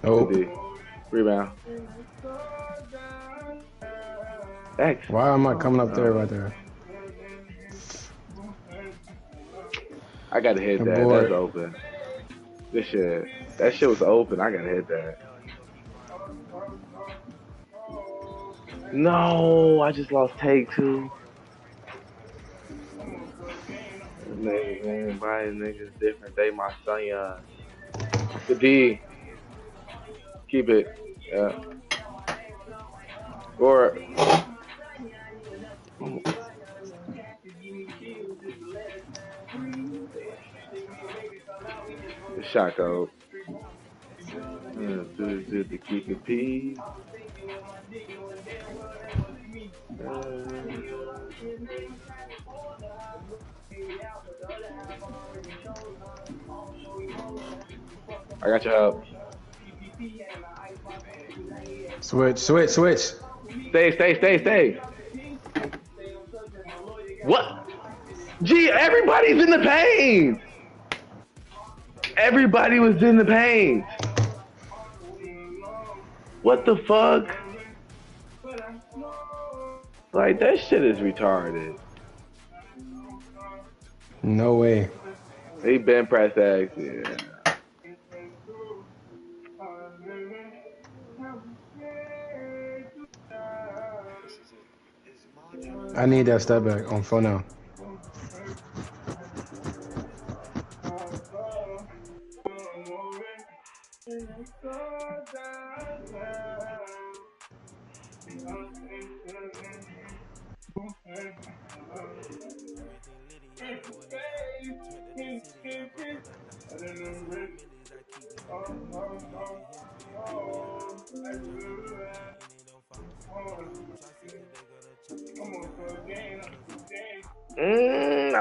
Good Oh, D. Rebound. X. why am I coming up there Oh. right there? I gotta hit Good that. That's boy. open. This shit. That shit was open. I gotta hit that. No, I just lost take two. Niggas, everybody, niggas different. They my son, yeah. Good D. Keep it. Yeah. Or the shot go. To keep it P. I got your help. Switch, switch, switch. Stay. What? Gee, everybody's in the paint. Everybody was in the paint. What the fuck? Like, that shit is retarded. No way. He been press X, yeah. I need that step back on phone now.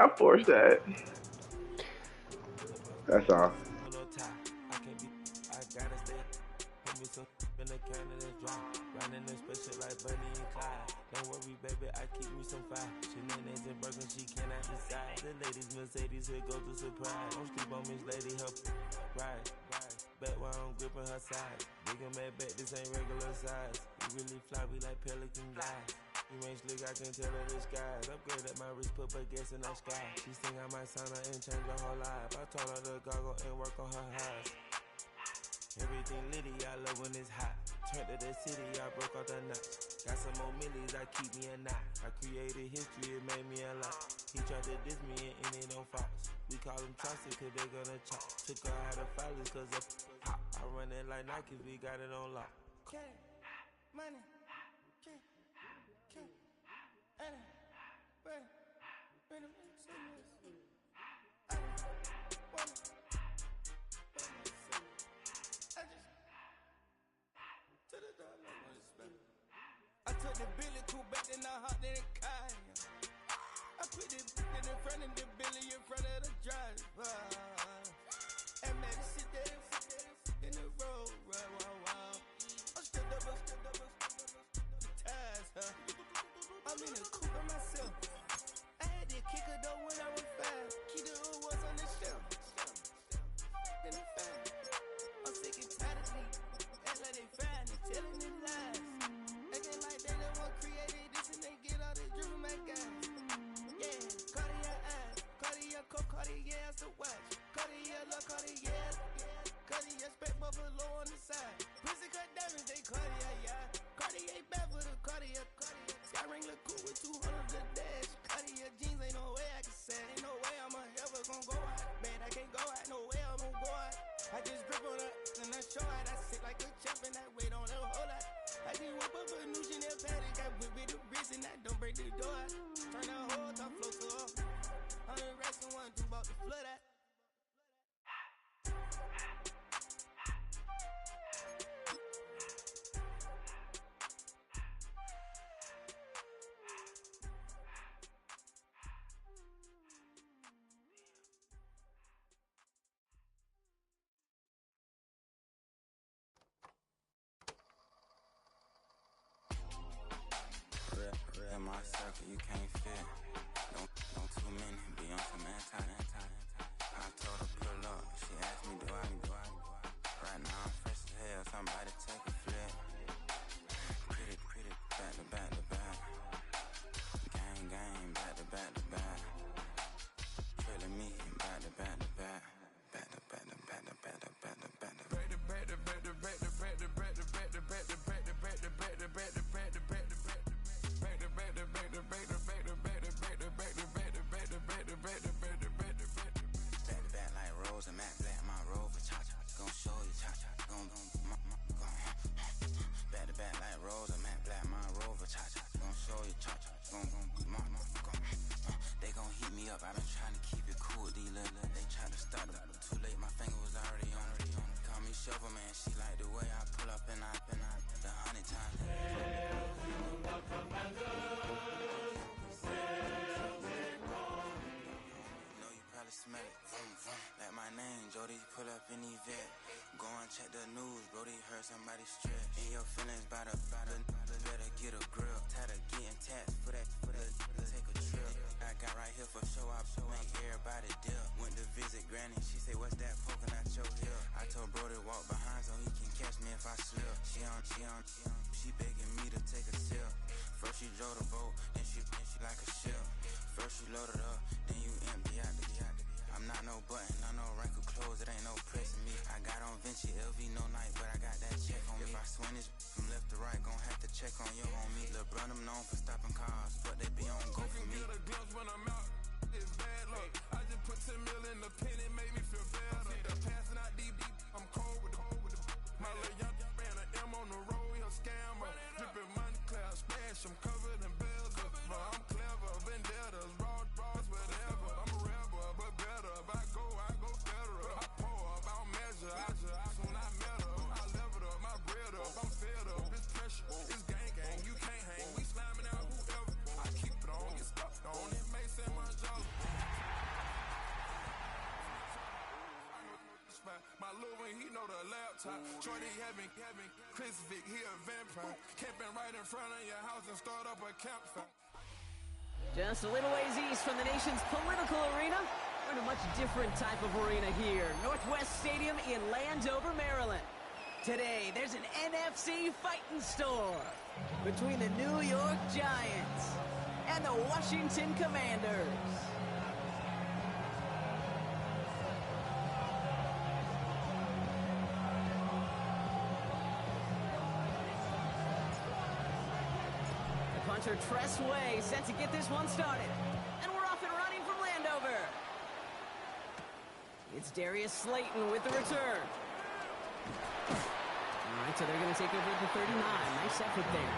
I forced that. That's all. In my circle, you can't fit. Don't too many be on some anti. pull up in event. Go and check the news, Brody heard somebody strip. In your feelings by the better get a grip. Tired of getting taxed for that, take a trip. I got right here for show up, make everybody dip. Went to visit Granny, she say, what's that poking out your hip? I told Brody walk behind so he can catch me if I slip. She begging me to take a sip. First she drove the boat, then she like a ship. First you load it up, then you empty out the I'm not no button, not no wrinkle clothes, it ain't no pressing me. I got on Vinci, LV, no night, but I got that check on me. If I swing this from left to right, gon' have to check on your homie. Lil' brother, I'm known for stopping cars, but they be on go for me. Get a glimpse when I'm out, it's bad luck. I just put 10 mil in the pen, it made me feel better. The passing out deep, I'm cold with the my little young ran an M on the road, he a scammer. Drippin' money, cloud splash, I'm covered in bells. But I'm clever, vendettas, raw, whatever. I'm a rebel, but better. If I go federal. I pour up, I don't measure. Soon I met her. I leveled up, my bread up. I'm fed up, it's pressure. It's gang, you can't hang. We slamming out whoever. I keep it on, get stuck on. It may say my jolly. My little one, he know the laptop. Shorty having Chris Vick, he a vampire. Camping right in front of your house and start up a campfire. Just a little ways east from the nation's political arena, we're in a much different type of arena here. Northwest Stadium in Landover, Maryland. Today, there's an NFC fighting storm between the New York Giants and the Washington Commanders. Punter Tress Way set to get this one started. And we're off and running from Landover. It's Darius Slayton with the return. All right, so they're going to take over at the 39. Nice effort there.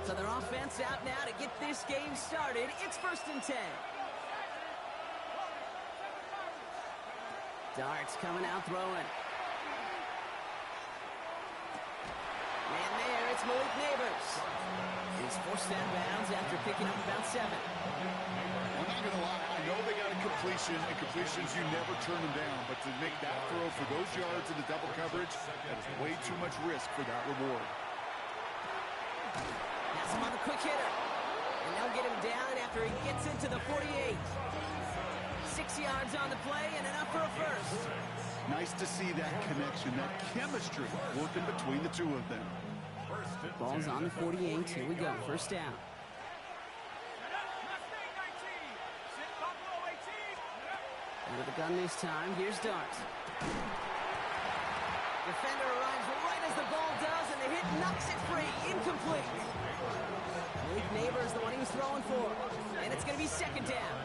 So their offense out now to get this game started. It's 1st and 10. Darts coming out throwing. And there, it's Malik Neighbors. He's forced out of bounds after picking up about 7. I'm not going to lie, I know they got a completion, and completions, you never turn them down. But to make that throw for those yards in the double coverage, that is way too much risk for that reward. Has him on the quick hitter. And they'll get him down after he gets into the 48. 6 yards on the play and enough for a first. Nice to see that connection, that chemistry working between the two of them. Ball's on the 48. Here we go. First down. Under the gun this time. Here's Dart. Defender arrives right as the ball does, and the hit knocks it free. Incomplete. Malik Neighbors, the one he was throwing for. And it's going to be 2nd down.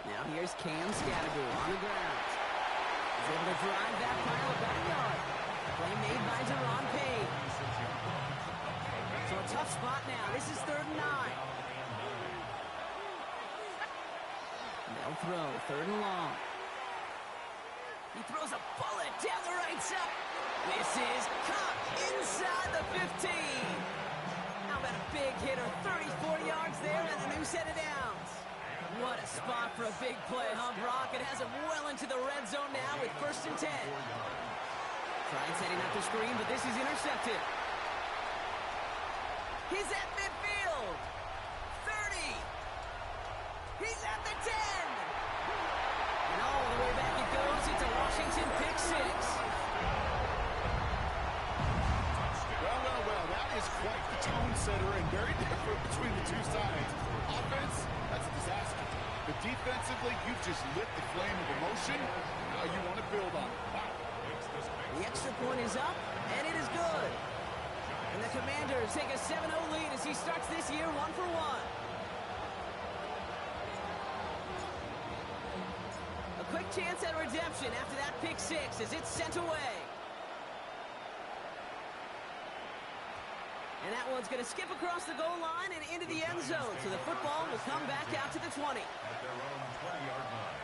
Now here's Cam Scadaboo on the ground. He's able to drive that pile of backyard. Play made by Deron Payne. So a tough spot now. This is 3rd and 9. They'll throw 3rd and long. He throws a bullet down the right side. This is caught inside the 15. How about a big hitter? 34 yards there and a new set of downs. What a spot for a big play, huh, Brock? It has him well into the red zone now with 1st and 10. Tried setting up the screen, but this is intercepted. He's at midfield. 30. He's at the 10. And all the way back it goes. It's a Washington pick 6. Well, that is quite the tone setter and very different between the two sides. Offense, that's a disaster. But defensively, you've just lit the flame of emotion. Now you want to build on it. Wow. The extra point is up, and it is good. And the Commanders take a 7-0 lead as he starts this year 1 for 1. A quick chance at redemption after that pick 6 as it's sent away. And that one's going to skip across the goal line and into the end zone. So the football will come back out to the 20. At their own 20-yard line.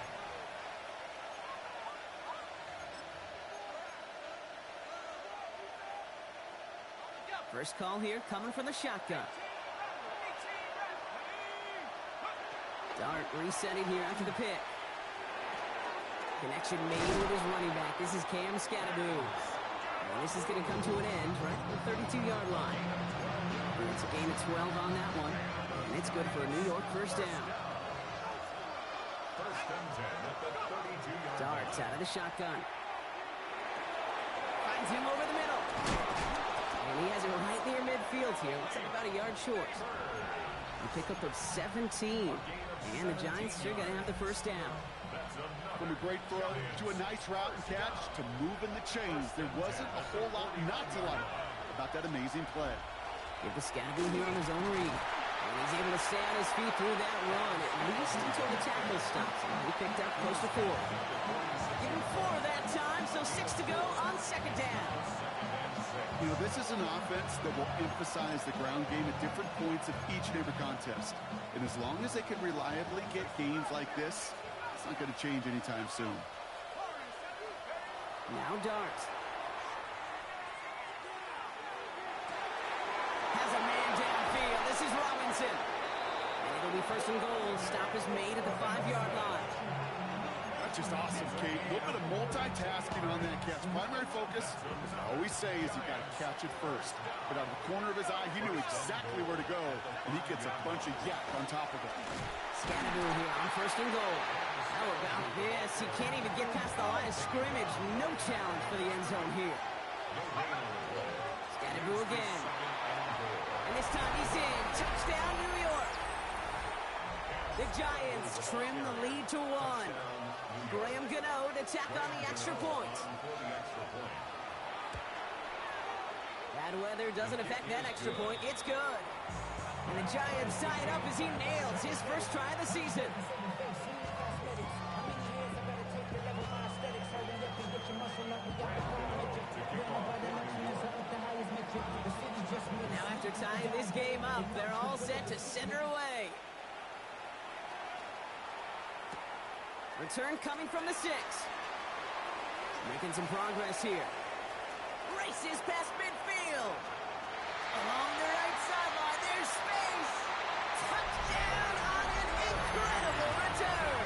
First call here coming from the shotgun. Dart resetting here after the pick. Connection made with his running back. This is Cam Scatteroo. And this is going to come to an end right at the 32-yard line. And it's a gain of 12 on that one. And it's good for a New York first down. First and 10 at the 32-yard line. Darts out of the shotgun. Finds him over the middle. And he has it right near midfield here. Looks like about a yard short. A pickup of 17. And the Giants sure going to have the first down. From a great throw to a nice route and catch to moving the chains. There wasn't a whole lot not to like about that amazing play. Give the Scatteroo here on his own read. And he's able to stay on his feet through that run, at least until the tackle stops. And he picked up close to 4. Give him 4 that time, so 6 to go on second down. You know, this is an offense that will emphasize the ground game at different points of each and every contest. And as long as they can reliably get gains like this, it's not going to change anytime soon. Now Dart. Has a man downfield. This is Robinson. And it'll be first and goal. Stop is made at the 5-yard line. That's just awesome, Kate. A little bit of multitasking on that catch. Primary focus, as I always say, is you got to catch it first. But out of the corner of his eye, he knew exactly where to go, and he gets a bunch of yak on top of it. Scatteroo here on first and goal. How about this? He can't even get past the line of scrimmage. No challenge for the end zone here. Scatteroo again. And this time he's in. Touchdown, New York. The Giants trim the lead to 1. Graham Gano to tack on the extra point. Bad weather doesn't affect that extra point. It's good. And the Giants tie it up as he nails his first try of the season. Now after tying this game up, they're all set to send her away. Return coming from the 6. Making some progress here. Races past midfield. Along the right sideline, there's space. Touchdown on an incredible return.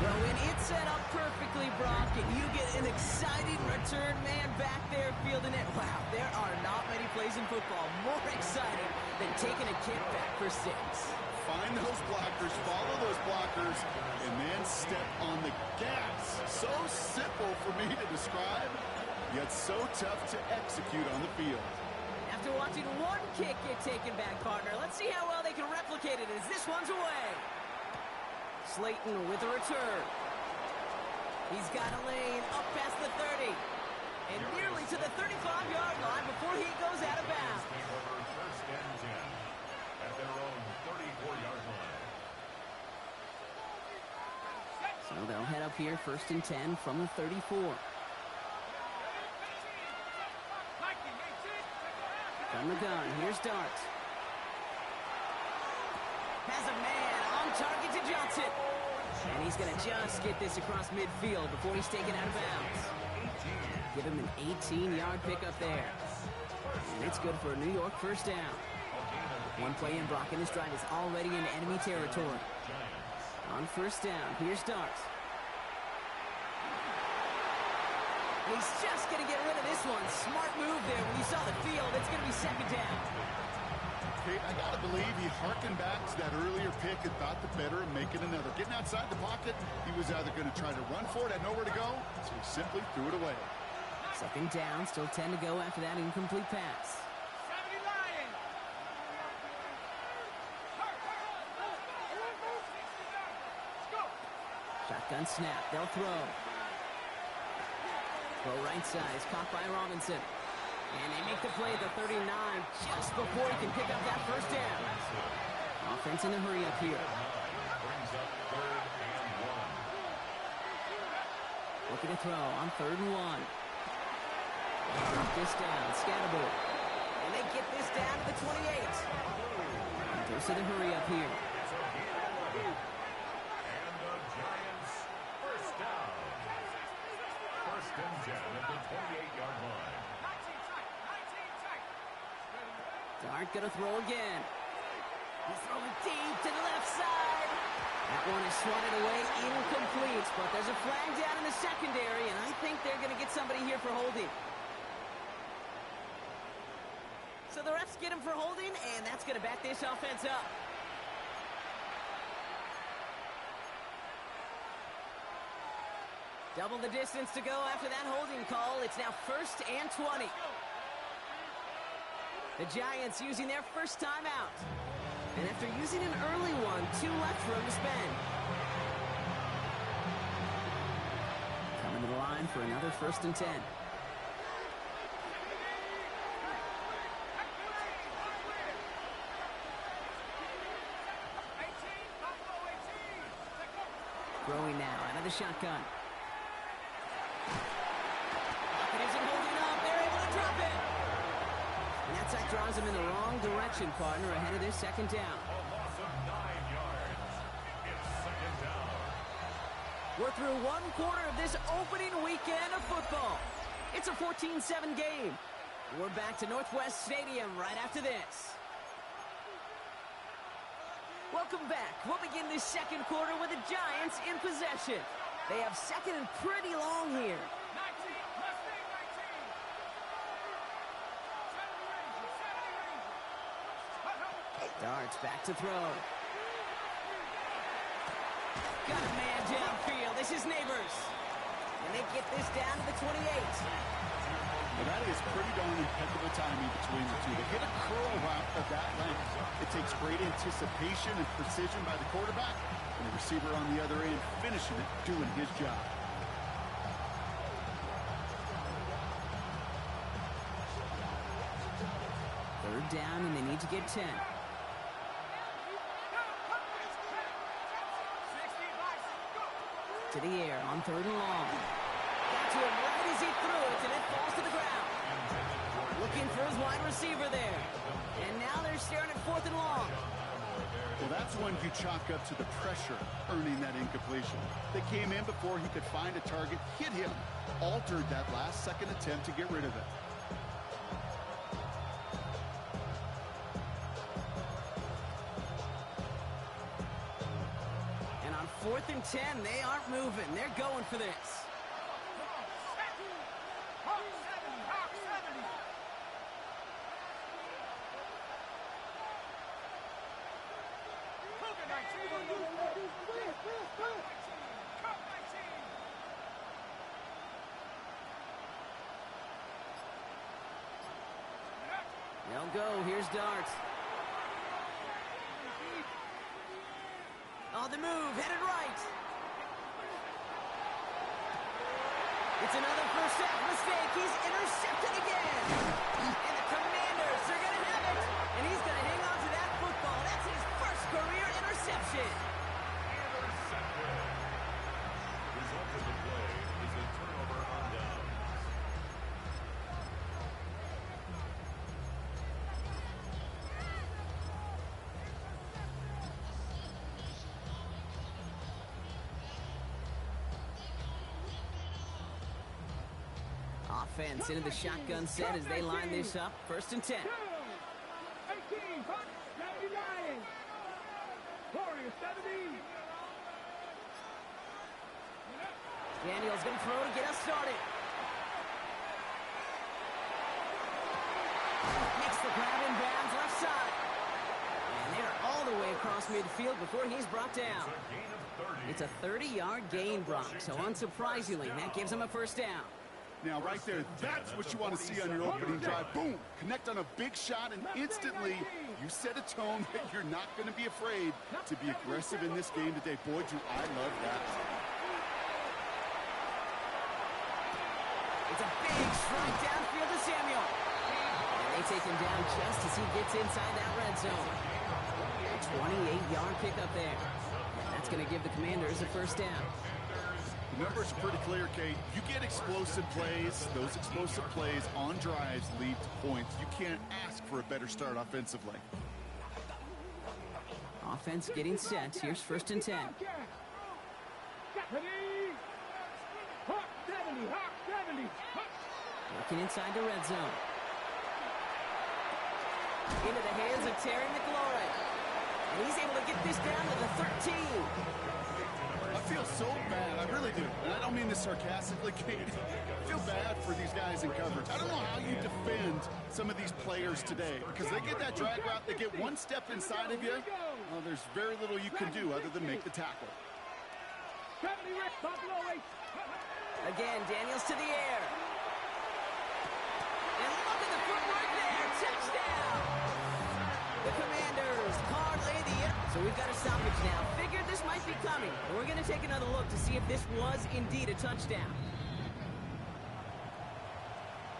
Well, when it's set up perfectly, Brock, and you get an exciting return man back there fielding it, wow, there are not many plays in football more exciting than taking a kick back for 6. Find those blockers, follow those blockers, and then step on the gas. So simple for me to describe, yet so tough to execute on the field. After watching one kick get taken back, partner, let's see how well they can replicate it as this one's away. Slayton with a return. He's got a lane up past the 30. And nearly to the 35-yard line before he goes out of bounds. First and 10 at their own 34-yard line. So they'll head up here first and 10 from the 34. From the gun, here's Dart. Has a man on target to Johnson. And he's going to just get this across midfield before he's taken out of bounds. Give him an 18-yard pickup there. And it's good for a New York first down. One play in, Brock, and this drive is already in enemy territory. On first down, here's Dart. He's just going to get rid of this one. Smart move there. When you saw the field, it's going to be second down. Kate, I got to believe he harkened back to that earlier pick and thought the better of making another. Getting outside the pocket, he was either going to try to run for it, had nowhere to go, so he simply threw it away. Second down, still 10 to go after that incomplete pass. Shotgun snap, they'll throw. Throw right side is caught by Robinson. And they make the play at the 39 just before he can pick up that first down. Offense in a hurry up here. Brings up 3rd and 1. Looking to throw on 3rd and 1. Drop this down, Scatteroo. And they get this down to the 28. Goes to the hurry up here. And the Giants first down. First and 10 at the 28-yard line. Dart gonna throw again. He's throwing deep to the left side. That one is swatted away, incomplete. But there's a flag down in the secondary, and I think they're going to get somebody here for holding. So the refs get him for holding, and that's going to back this offense up. Double the distance to go after that holding call. It's now 1st and 20. The Giants using their first timeout. And after using an early one, 2 left for him to spend. Coming to the line for another 1st and 10. Throwing now out of the shotgun. It isn't holding up. They're able to drop it. And that sack draws him in the wrong direction, partner, ahead of this 2nd down. A loss of 9 yards. It's 2nd down. We're through 1 quarter of this opening weekend of football. It's a 14-7 game. We're back to Northwest Stadium right after this. Welcome back. We'll begin this 2nd quarter with the Giants in possession. They have 2nd and pretty long here. Darts back to throw. Got a man downfield. This is Neighbors. And they get this down to the 28. Well, that is pretty darn impeccable timing between the two. They hit a curl route of that length. It takes great anticipation and precision by the quarterback, and the receiver on the other end finishing it, doing his job. Third down, and they need to get 10. To the air on 3rd and long. Got to him right as he threw it, and it falls to the ground. Looking for his wide receiver there. And now they're staring at 4th and long. Well, that's when you chalk up to the pressure earning that incompletion. They came in before he could find a target, hit him, altered that last second attempt to get rid of it. And on 4th and 10, they aren't moving. They're going for this. They'll go. Here's Dart. On the move, headed right. It's another first half mistake. He's intercepted again. And the Commanders are going to have it. And he's going to hang on to that football. That's his first career interception. Intercepted. Result of the play is a turnover on downs. Offense into the shotgun set as they line this up. 1st and 10. 18, Bucks, 99. Warriors, 70. Daniel's going to throw to get us started. Makes the grab in bounds left side. And they're all the way across midfield before he's brought down. A gain of 30. It's a 30-yard gain, Brock, so unsurprisingly, that gives him a 1st down. Now, right there, that's what you want to see on your opening drive. Boom! Connect on a big shot, and instantly, you set a tone that you're not going to be afraid to be aggressive in this game today. Boy, do I love that. It's a big strike downfield to Samuel. And they take him down just as he gets inside that red zone. A 28-yard pickup there. And that's going to give the Commanders a 1st down. The numbers are pretty clear, Kate. You get explosive plays. Those explosive plays on drives lead to points. You can't ask for a better start offensively. Offense getting set. Here's 1st and 10. Hawk 70, Hawk 70. Working inside the red zone. Into the hands of Terry McLaurin. And he's able to get this down to the 13. I feel so bad. I really do. And I don't mean this sarcastically, Kate. I feel bad for these guys in coverage. I don't know how you defend some of these players today because they get that drag route, they get one step inside of you. Well, there's very little you can do other than make the tackle. Again, Daniels to the air. And look at the footwork there. Touchdown! The Commanders hardly the end. So we've got a stoppage now. Figured this might be coming. But we're going to take another look to see if this was indeed a touchdown.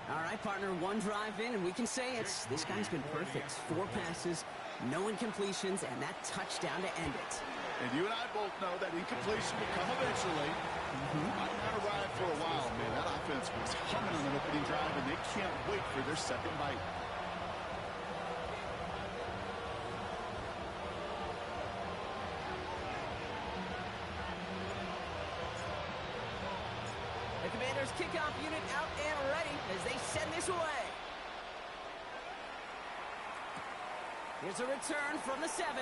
All right, partner, one drive in, and we can say it's this guy's been perfect. 4 passes, no incompletions, and that touchdown to end it. And you and I both know that incompletion will come eventually. Might not arrive for a while, man. That offense was humming on an opening drive, and they can't wait for their second bite. The Commanders' kickoff unit out and ready as they send this away. Here's a return from the 7.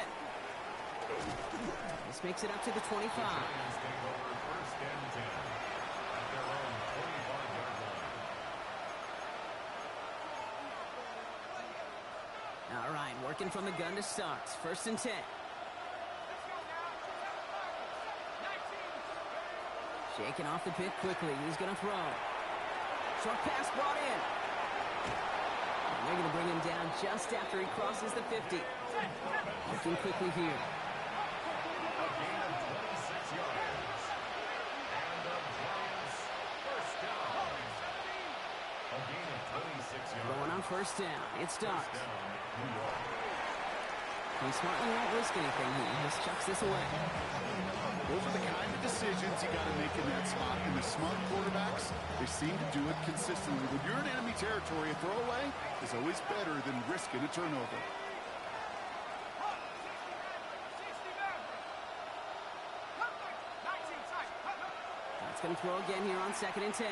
This makes it up to the 25. First and 10 at their own 25-yard line. All right, working from the gun to start. First and 10. Shaking off the pit quickly. He's going to throw. Short pass brought in. And they're going to bring him down just after he crosses the 50. Looking quickly here. A gain of 26 yards. And the Giants first down. A gain of 26 yards. Going on first down. It starts. First down, New York. He smartly won't risk anything. He just chucks this away. Those are the kind of decisions you got to make in that spot. And the smart quarterbacks, they seem to do it consistently. When you're in enemy territory, a throwaway is always better than risking a turnover. That's going to throw again here on second and 10.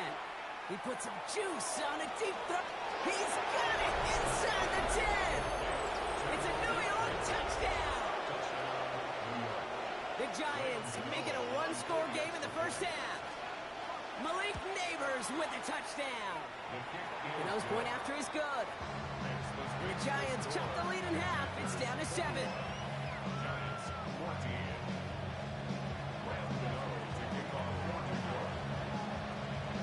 He puts some juice on a deep throw. He's got it inside the 10. It's a New York touchdown. The Giants make it a one-score game in the first half. Malik Neighbors with the touchdown. The nose point after is good. The Giants cut the lead in half. It's down to 7. Giants 14. Brandon Minogue to kick off for New York.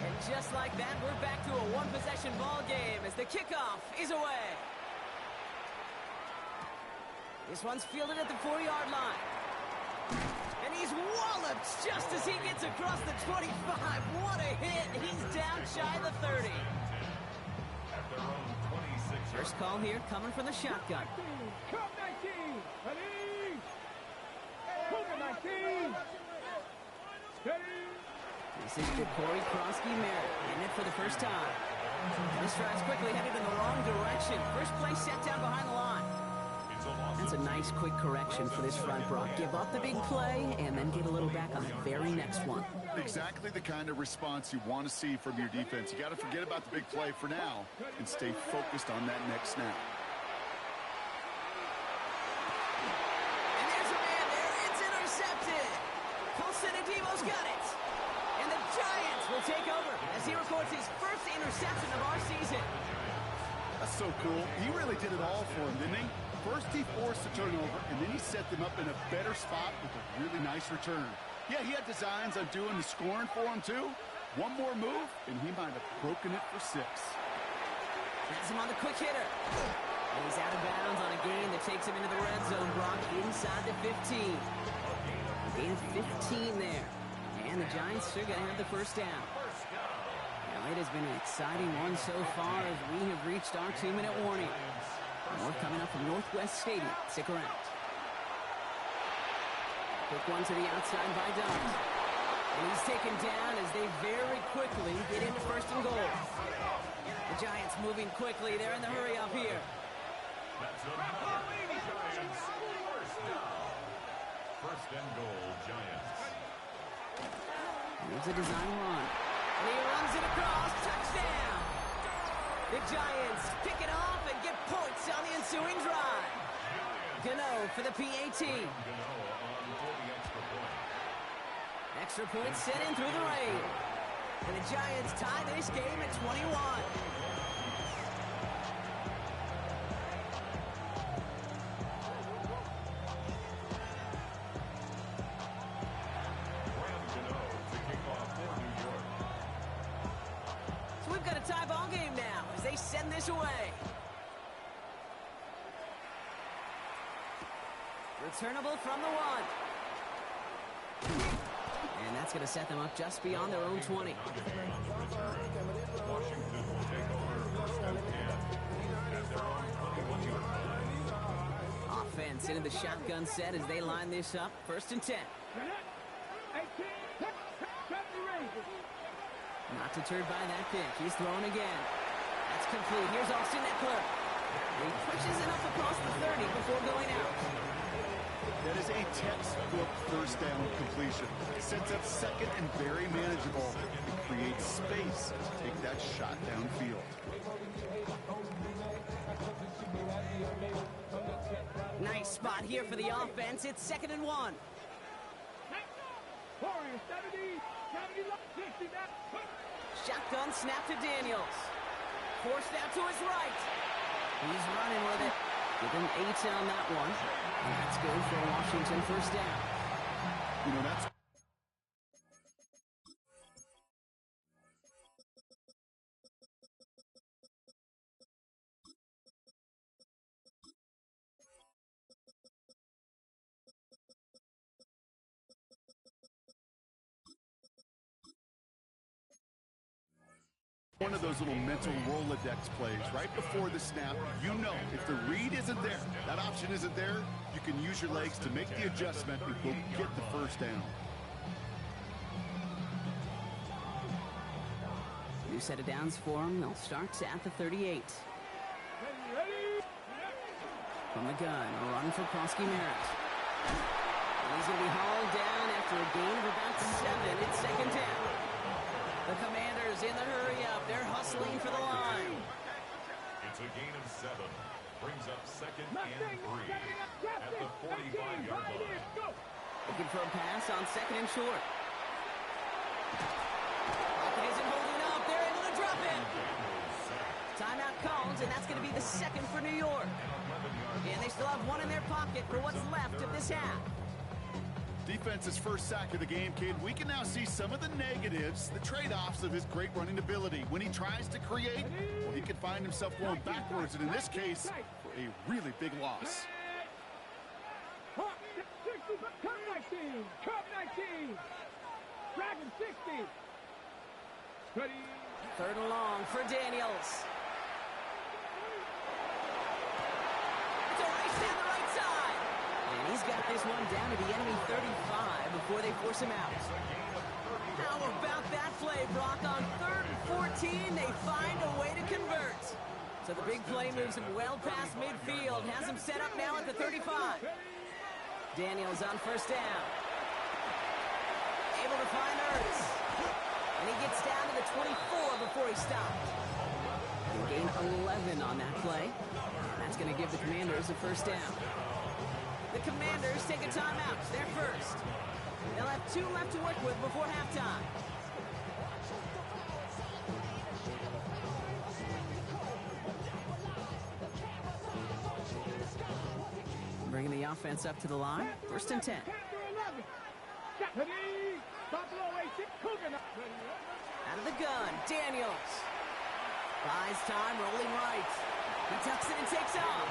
And just like that, we're back to a one-possession ball game as the kickoff is away. This one's fielded at the 4-yard line. And he's walloped just as he gets across the 25. What a hit. He's down shy of the 30. At their own 26 First call here coming from the shotgun. Cup 19. Ready. Cougar 19. Steady. This is Corey Krosky Merritt getting it for the first time. And this drive's quickly headed in the wrong direction. First play set down behind the line. That's a nice quick correction for this front, Brock. Give up the big play and then get a little back on the very next one. Exactly the kind of response you want to see from your defense. You got to forget about the big play for now and stay focused on that next snap. And there's a man there. It's intercepted. Colson Adebo's got it. And the Giants will take over as he records his first interception of our season. That's so cool. He really did it all for him, didn't he? First, he forced the turnover, and then he set them up in a better spot with a really nice return. Yeah, he had designs on doing the scoring for him, too. One more move, and he might have broken it for 6. Has him on the quick hitter. And he's out of bounds on a gain that takes him into the red zone, Brock, inside the 15. Gain of 15 there. And the Giants are going to have the first down. Now, it has been an exciting one so far as we have reached our 2-minute warning. More coming up from Northwest Stadium. Stick around. Quick one to the outside by Doug. And he's taken down as they very quickly get into first and goal. The Giants moving quickly. They're in the hurry up here. That's another Giants first down. First and goal, Giants. Here's a design run. And he runs it across. Touchdown. The Giants pick it off and get points on the ensuing drive. Gano for the PAT. Extra point set in through the rain. And the Giants tie this game at 21. Tie ball game now as they send this away. Returnable from the 1. And that's going to set them up just beyond their own 20. Offense into the shotgun set as they line this up. 1st and 10. Not deterred by that pitch. He's throwing again. That's complete. Here's Austin Eckler. He pushes it up across the 30 before going out. That is a textbook first down completion. Sets up second and very manageable. It creates space to take that shot downfield. Nice spot here for the offense. It's 2nd and 1. Shotgun snap to Daniels. Forced out to his right. He's running with it. Give him 8 on that one. And that's good for Washington 1st down. You know, that's one of those little mental Rolodex plays right before the snap. You know, if the read isn't there, that option isn't there, you can use your legs to make the adjustment and go get the 1st down. New set of downs for them. They'll start at the 38. From the gun, a run for Prosky Merritt. And he's going to be hauled down after a gain of about 7. It's 2nd down. The Commanders in the hurry-up. They're hustling for the line. It's a gain of 7. Brings up 2nd and 3 at the 45-yard line. Looking for a pass on 2nd and short. Pocket isn't holding up. They're able to drop it. Timeout called, and that's going to be the 2nd for New York. And they still have 1 in their pocket for what's left of this half. Defense's first sack of the game, kid. We can now see some of the negatives, the trade-offs of his great running ability. When he tries to create, well, he can find himself going backwards, and in this case, for a really big loss. Cup 19, Dragon 60. Ready. 3rd and long for Daniels. It's a race down the right side. And he's got this one down to the enemy 35 before they force him out. How about that play, Brock? On 3rd and 14, they find a way to convert. So the big play moves him well past midfield. Has him set up now at the 35. Daniels on 1st down. Able to find Ertz. And he gets down to the 24 before he stopped. He gained 11 on that play. That's going to give the Commanders a 1st down. The Commanders take a timeout. They're first. They'll have 2 left to work with before halftime. Bringing the offense up to the line. 1st and 10. Out of the gun, Daniels. Buys time, rolling right. He tucks it and takes off.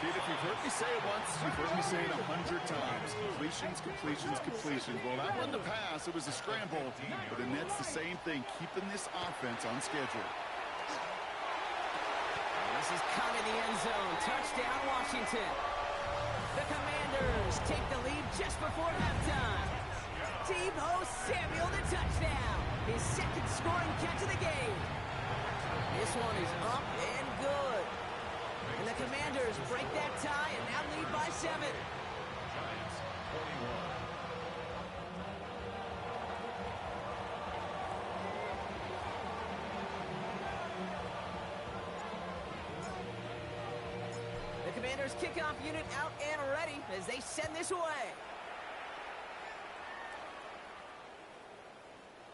Dude, if you've heard me say it once, you've heard me say it 100 times. Completions, completions, completions. Well, that wasn't a pass. It was a scramble. But the Nets, the same thing, keeping this offense on schedule. This is caught in the end zone. Touchdown, Washington. The Commanders take the lead just before halftime. Deebo Samuel, the touchdown. His 2nd scoring catch of the game. This one is up and good. And the Commanders break that tie and now lead by 7. Giants 41. Commanders kickoff unit out and ready as they send this away.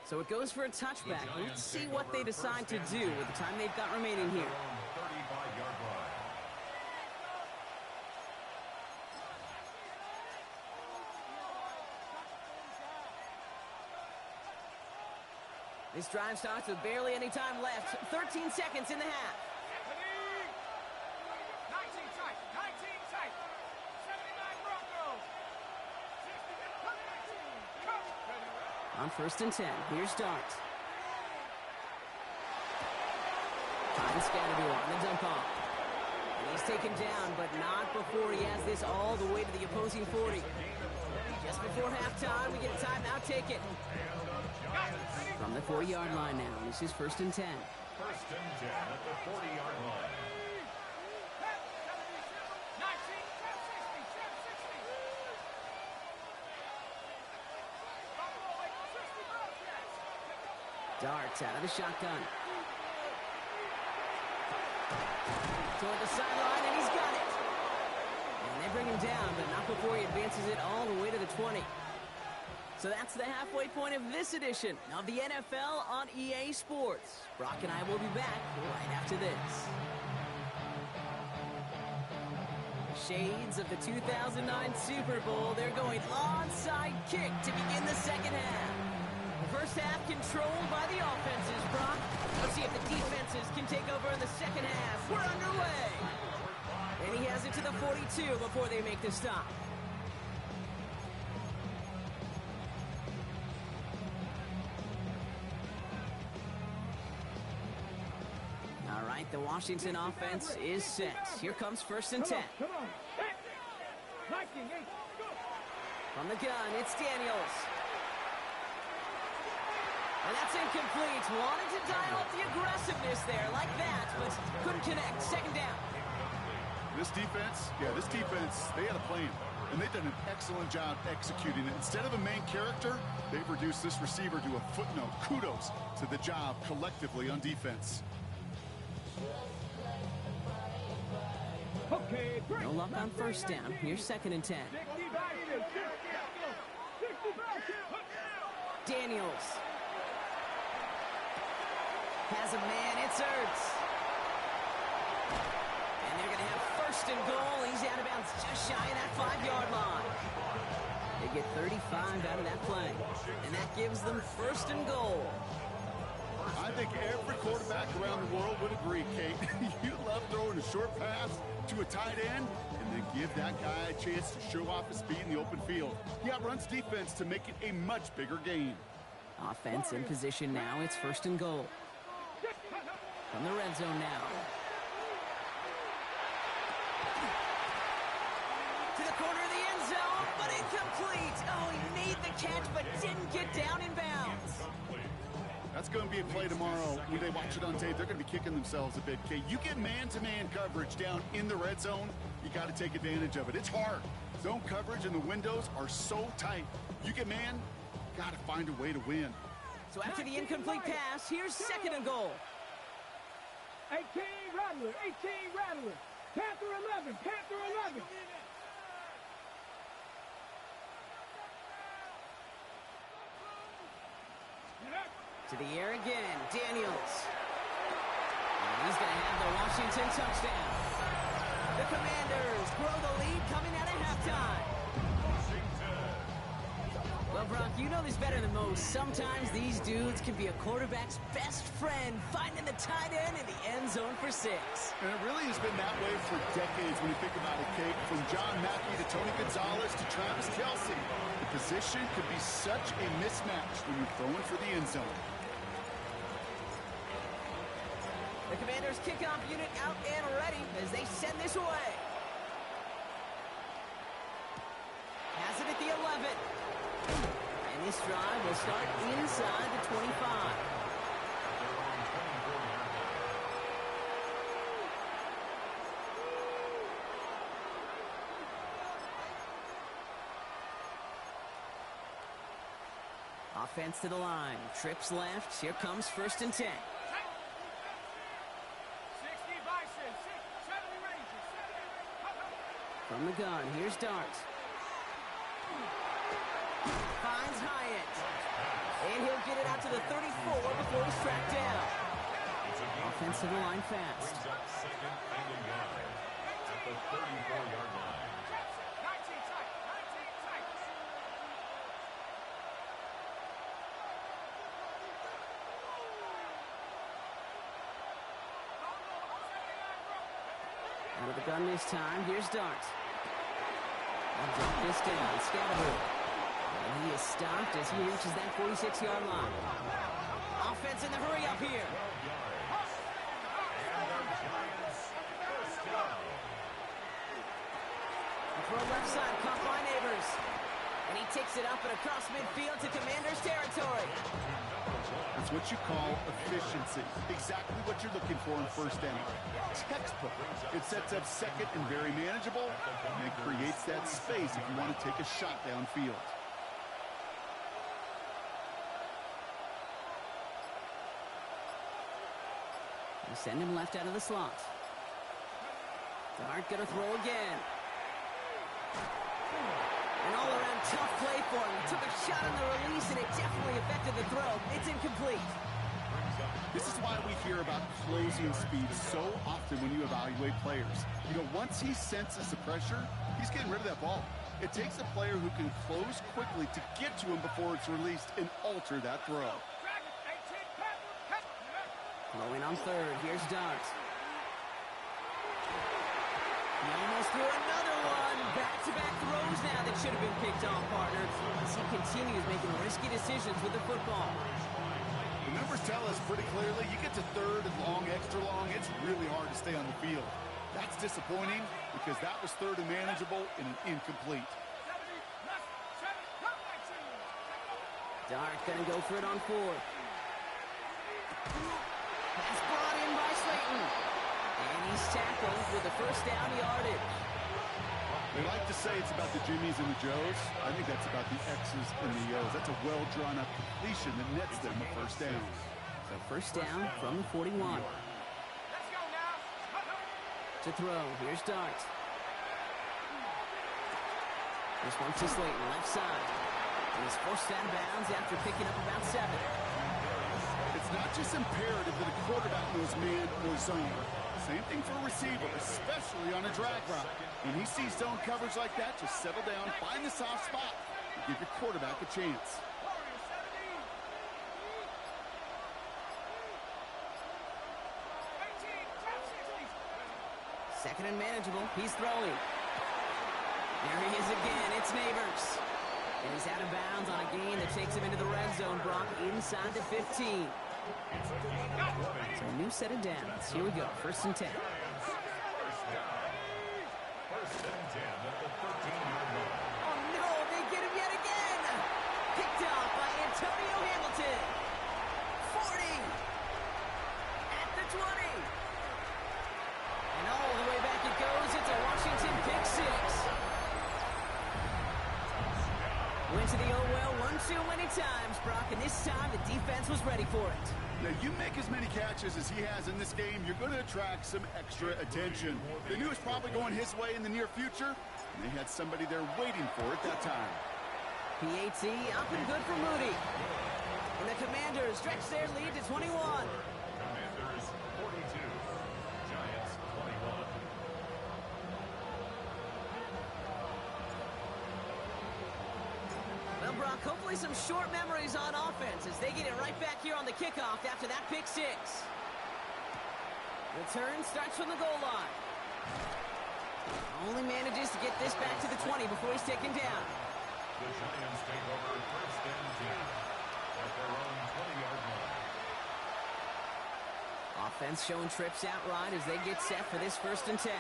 So it goes for a touchback. Let's see what they decide to do with the time they've got remaining here. 35-yard line. This drive starts with barely any time left. 13 seconds in the half. 19 tight. 19 tight. 79 Broncos. 60 On 1st and 10, here's Dart. Finds Scatterby on the dump off. And he's taken down, but not before he has this all the way to the opposing 40. Just before halftime, we get a timeout. Take it. From the 40-yard line now. This is 1st and 10. 1st and 10 at the 40-yard line. 19, 60, 60. Darts out of the shotgun. Toward the sideline, and he's got it. And they bring him down, but not before he advances it all the way to the 20. So that's the halfway point of this edition of the NFL on EA Sports. Brock and I will be back right after this. Shades of the 2009 Super Bowl. They're going onside kick to begin the second half. The first half controlled by the offenses, Brock. Let's see if the defenses can take over in the second half. We're underway. And he has it to the 42 before they make the stop. All right, the Washington offense is set. Here comes 1st and 10. Come on. 19, 8, go. From the gun, it's Daniels. And that's incomplete. Wanted to dial up the aggressiveness there like that, but couldn't connect. Second down. This defense, they had a plan. And they've done an excellent job executing it. Instead of a main character, they've reduced this receiver to a footnote. Kudos to the job collectively on defense. Okay, great. No luck on 1st down. Here's 2nd and 10. 60 back in. 60 back in. Daniels. Has a man. It's Ertz. And they're going to have 1st and goal. He's out of bounds just shy of that 5-yard line. They get 35 out of that play. And that gives them 1st and goal. I think every quarterback around the world would agree, Kate. You love throwing a short pass to a tight end and then give that guy a chance to show off his speed in the open field. He outruns defense to make it a much bigger game. Offense in position now. It's 1st and goal. From the red zone now. To the corner of the end zone, but incomplete. Oh, he made the catch, but didn't get down in bounds. That's going to be a play tomorrow. When they watch it on tape, they're going to be kicking themselves a bit, Kate. You get man-to-man coverage down in the red zone, you got to take advantage of it. It's hard. Zone coverage and the windows are so tight. You get man, got to find a way to win. So after the incomplete pass, here's 2nd and goal. 18 Rattler. 18 Rattler. Panther 11. Panther 11. To the air again, Daniels. And he's going to have the Washington touchdown. The Commanders grow the lead coming out of halftime. Well, Brock, you know this better than most. Sometimes these dudes can be a quarterback's best friend, finding the tight end in the end zone for 6. And it really has been that way for decades when you think about it, Kate. From John Mackey to Tony Gonzalez to Travis Kelce. The position could be such a mismatch when you're throwing for the end zone. The Commanders kickoff unit out and ready as they send this away. Has it at the 11. And this drive will start inside the 25. Offense to the line. Trips left. Here comes 1st and 10. 60 Bison. 70 Rangers. From the gun, here's Dart. Finds Hyatt. And he'll get it out to the 34 before he's tracked down. Offensive line fast. Brings up second and a yard at the 34-yard line. 19 tight. 19 tight. Out of the gun this time, here's Dart. I'll drop this down, Scatterwood. And he is stopped as he reaches that 46-yard line. Offense in the hurry up here. 12 yards. And the Giants first down. The throw left side, caught by Neighbors. And he takes it up and across midfield to Commander's territory. It's what you call efficiency. Exactly what you're looking for in first down. Textbook. It sets up second and very manageable, and it creates that space if you want to take a shot downfield. They send him left out of the slot. Dart gonna throw again. An all-around tough play for him. He took a shot on the release, and it definitely affected the throw. It's incomplete. This is why we hear about closing speed so often when you evaluate players. You know, once he senses the pressure, he's getting rid of that ball. It takes a player who can close quickly to get to him before it's released and alter that throw. Throwing on third, here's Dart. He almost threw another one. Back-to-back throws now that should have been picked off, partner. As he continues making risky decisions with the football. The numbers tell us pretty clearly, you get to third and long, extra long, it's really hard to stay on the field. That's disappointing because that was third and manageable and an incomplete. Dart gonna go for it on fourth. Pass brought in by Slayton. And he's tackled with the first down yardage. They like to say it's about the Jimmies and the Joes. I think that's about the X's and the O's. That's a well-drawn-up completion that nets them a first down. So first down from the 41. Let's go now. To throw, here's Dart. This one to Slayton, left side. And he's forced out of bounds after picking up about 7. It's not just imperative that a quarterback knows man or zone. Same thing for a receiver, especially on a drag route. When he sees zone coverage like that, just settle down, find the soft spot, and give your quarterback a chance. Second and manageable. He's throwing. There he is again. It's Neighbors. And he's out of bounds on a gain that takes him into the red zone, Brock, inside the 15. So a new set of downs. Here we go. First and 10. First down. First and 10 at the 13-yard line. Oh, no. They get him yet again. Picked off by Antonio Hamilton. 40. At the 20. And all the way back it goes. It's a Washington pick six. Went to the oh well one too many times, Brock, and this time the defense was ready for it. Now, you make as many catches as he has in this game, you're going to attract some extra attention. They knew it was probably going his way in the near future, and they had somebody there waiting for it that time. PAT up and good for Moody. And the Commanders stretch their lead to 21. Commanders 42. Giants 21. Well, Brock, hopefully some short memories on offense as they get it right back here on the kickoff after that pick six. Return starts from the goal line. Only manages to get this back to the 20 before he's taken down. The Giants take over first and 10 at their own 20-yard line. Offense showing trips outright as they get set for this first and 10.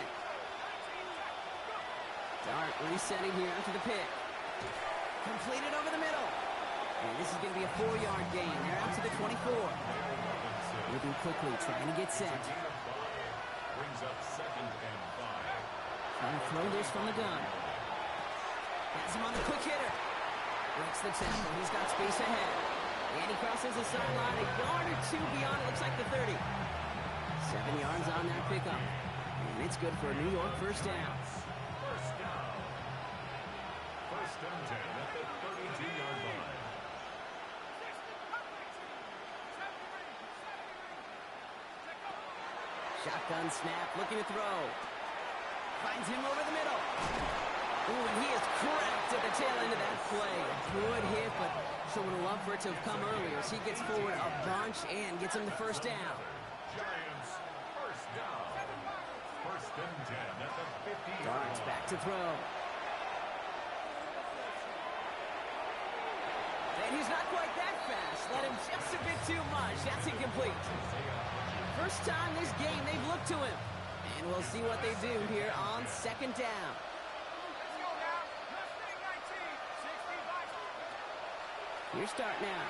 Dart resetting here after the pick. Completed over the middle. And this is going to be a 4-yard gain. They're out to the 24. Moving quickly, trying to get set. Brings up second and 5. Trying to throw this from the gun. Has him on the quick hitter. Breaks the tackle. He's got space ahead. And he crosses the sideline. A yard or two beyond. It looks like the 30. 7 yards on that pickup. And it's good for a New York first down. First down. Shotgun snap, looking to throw. Finds him over the middle. Ooh, and he is cracked at the tail end of that play. Good hit, but sure would have loved for it to have come earlier. So he gets forward a bunch and gets him the first down. Giants, first down. First and 10 at the 50. Darts back to throw. And he's not quite that fast. Let him just a bit too much. That's incomplete. First time this game they've looked to him. And we'll see what they do here on second down. Let's go now. Mustang 19, 60 by Here start now.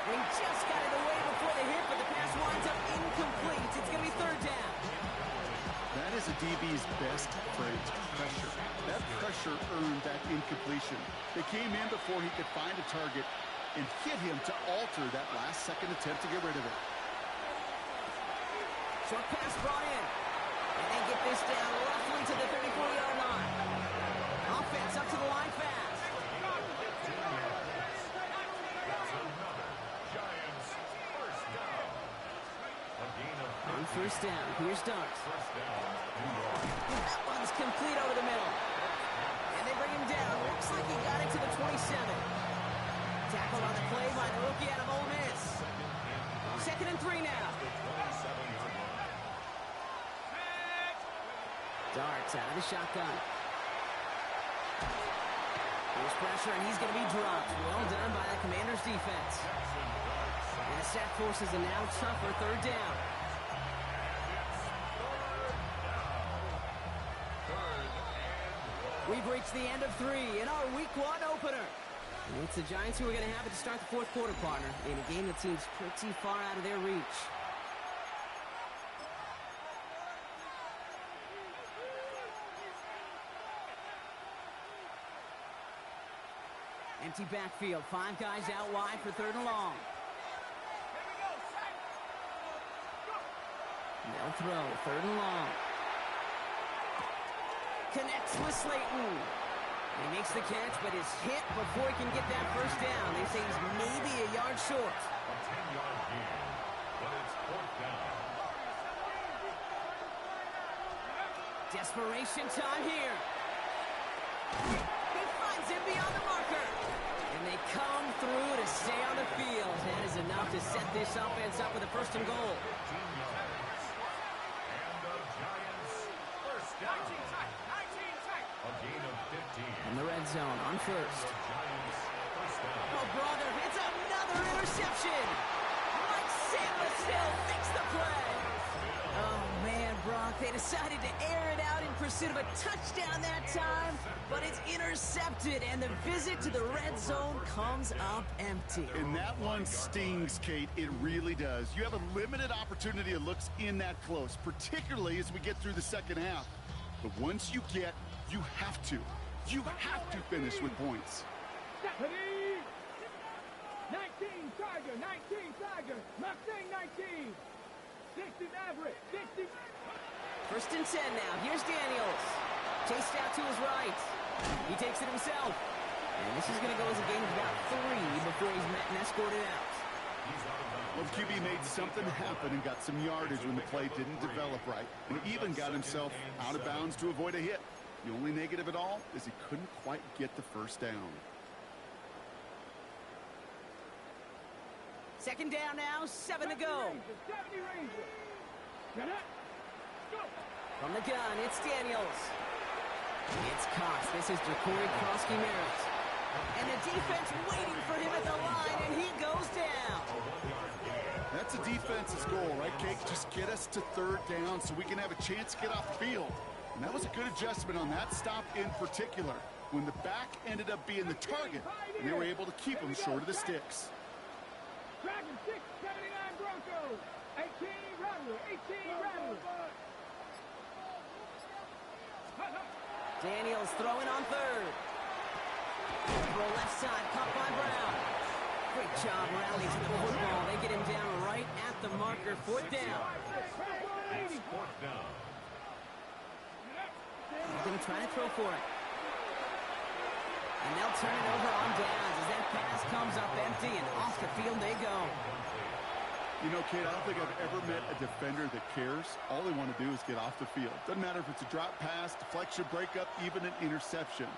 They just got it away before the hit, but the pass winds up incomplete. It's going to be third down. That is a DB's best trait, pressure. That pressure earned that incompletion. They came in before he could find a target and hit him to alter that last-second attempt to get rid of it. Short pass brought in. And they get this down roughly to the 34-yard line. Offense up to the line fast. Giants, first down. A gain of On first down, here's Darts. first down, New York. That one's complete over the middle. And they bring him down. Looks like he got it to the 27. Tackled on the play by the rookie out of Ole Miss. Second and 3 now. 27-yard line. Darts out of the shotgun. Here's pressure, and he's going to be dropped. Well done by the Commanders' defense. And the sack forces a now tougher third down. We've reached the end of 3 in our Week 1 opener. And it's the Giants who are going to have it to start the fourth quarter, partner, in a game that seems pretty far out of their reach. Empty backfield. 5 guys out wide for third and long. Here we go. Set. Go. They'll throw. Third and long. Connects with Slayton. He makes the catch, but is hit before he can get that first down. They say he's maybe a yard short. A 10-yard gain, but it's fourth down. Desperation time here. He finds him beyond the marker. And they come through to stay on the field. That is enough to set this offense up with a first and goal. 15 yards. And the Giants, first 19 down. tight. 19 tight. A gain of 15. In the red zone on first. Giants, first down. Oh, brother, it's another interception. Mike Sanders still makes the play. Oh, man, Brock, they decided to air it out in pursuit of a touchdown that time, but it's intercepted, and the visit to the red zone comes up empty. And that one stings, Kate. It really does. You have a limited opportunity of looks in that close, particularly as we get through the second half. But once you get, you have to finish with points. Stephanie. 19 Tiger. 19 Tiger. Mustang 19. 60 Maverick. 60. First and 10 now. Here's Daniels. Chased out to his right. He takes it himself. And this is going to go as a gain of about 3 before he's met and escorted out. Well, QB made something happen and got some yardage when the play didn't develop right. And even got himself out of bounds to avoid a hit. The only negative at all is he couldn't quite get the first down. Second down now, 7 to go. 70 Ranger. Get it. Go. From the gun, it's Daniels. It's Cox. This is Ja'Cory Krosky-Merritt. And the defense waiting for him at the line, and he goes down. That's a defense's goal, right, Kate? Just get us to third down so we can have a chance to get off the field. And that was a good adjustment on that stop in particular, when the back ended up being the target, and they were able to keep him short of the sticks. Dragon 6, 79 Broncos. 18 Rattler. 18 Rattler. Daniels throwing on third. Throw left side, caught by Brown. Great job rallying to the football. They get him down right at the marker, fourth down. It's fourth down. He's going to try to throw for it. And they'll turn it over on downs as that pass comes up empty, and off the field they go. You know, Kate, I don't think I've ever met a defender that cares. All they want to do is get off the field. Doesn't matter if it's a drop pass, deflection, breakup, even an interception.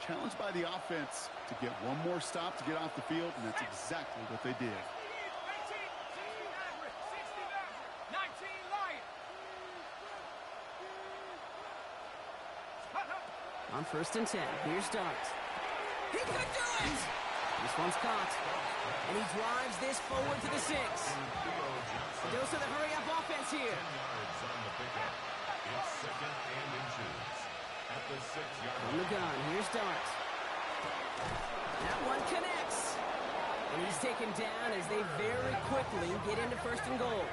Challenged by the offense to get one more stop to get off the field, and that's exactly what they did. 19 Lions. On 1st and 10, here's Dart. He could do it! This one's caught. And he drives this forward to the 6. Goes to the hurry-up offense here. 10 yards on the pickup. It's 2nd and inches. At the 6-yard From the gun, here's Dart. That one connects. And he's taken down as they very quickly get into 1st and goal.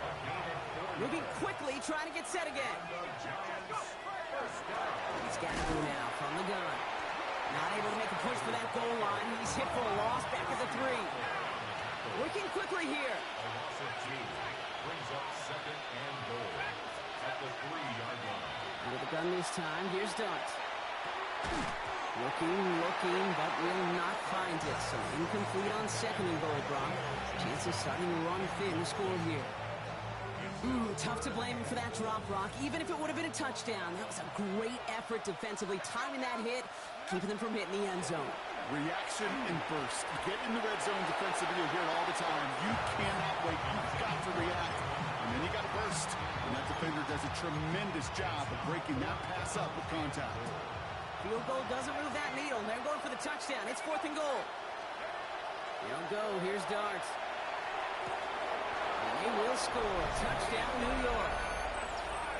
Moving quickly, trying to get set again. He's Gaboo now from the gun. Not able to make a push for that goal line. He's hit for a loss back at the 3. Working quickly here. A loss of 2 brings up 2nd and goal at the 3-yard line. Under the gun this time, here's Dart. Looking, but will not find it. So incomplete on 2nd and goal, Brock. Chances starting to run thin to score here. Tough to blame him for that drop, Brock. Even if it would have been a touchdown, that was a great effort defensively, timing that hit, keeping them from hitting the end zone. Reaction and burst. You get in the red zone defensively, you hear it all the time. You cannot wait. You've got to react. And then you got to burst. And that defender does a tremendous job of breaking that pass up with contact. Field goal doesn't move that needle. They're going for the touchdown. It's 4th and goal. They'll go. Here's Dart. And they will score. Touchdown, New York.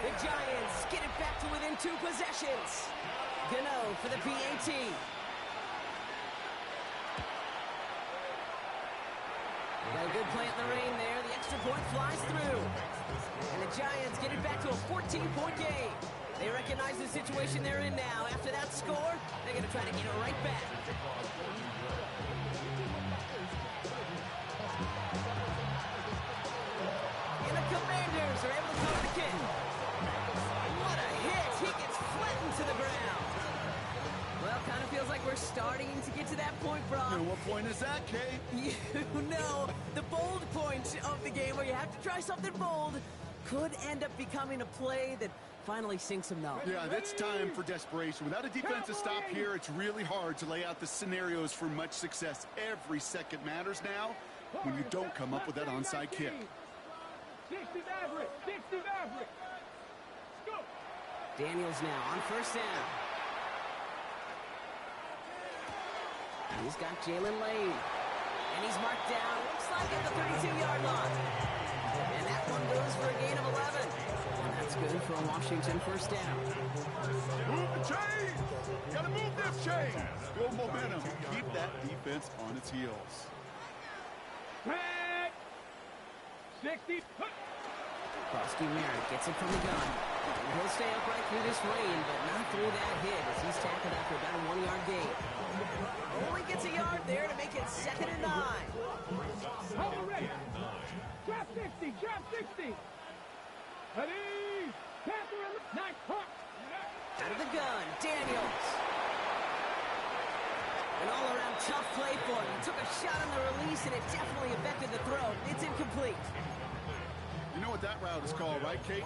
The Giants get it back to within 2 possessions. Gano for the PAT. Got a good play in the rain there. The extra point flies through. And the Giants get it back to a 14-point game. They recognize the situation they're in now. After that score, they're going to try to get it right back. And the Commanders are able to cover the kick. What a hit. He gets flattened to the ground. Well, kind of feels like we're starting to get to that point, Brock. And what point is that, Kate? You know, the bold point of the game where you have to try something bold could end up becoming a play that finally sinks them though. Yeah, it's time for desperation. Without a defensive stop here, it's really hard to lay out the scenarios for much success. Every second matters now when you don't come up with that onside kick. 60 average. 60 average. Go. Daniels now on 1st down. He's got Jalen Lane. And he's marked down, looks like at the 32-yard line. And that one goes for a gain of 11. And that's good for a Washington 1st down. Move the chain! Gotta move this chain! Build momentum. Keep that defense on its heels. Back. 60. Krosky Merritt gets it from the gun. And he'll stay upright through this rain, but not through that hit as he's tackled after about a 1-yard gain. Only gets a yard there to make it 2nd and 9. Hold ready. Drop 60. Drop 60. Ready. Panther. Nice punt. Out of the gun, Daniels. An all-around tough play for him. He took a shot on the release, and it definitely affected the throw. It's incomplete. You know what that route is called, right, Kate?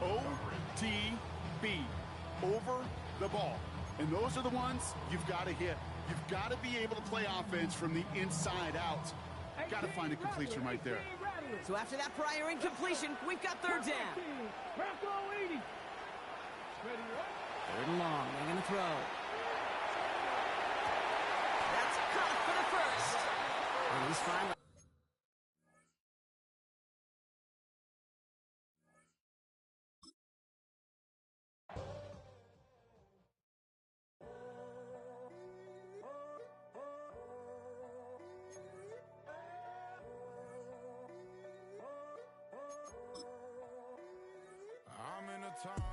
OTB. Over the ball. And those are the ones you've got to hit. You've got to be able to play offense from the inside out. Got to find a completion right there. So after that prior incompletion, we've got 3rd down. 3rd and long, they're going to throw. That's caught for the 1st. And he's finally... I'm in a time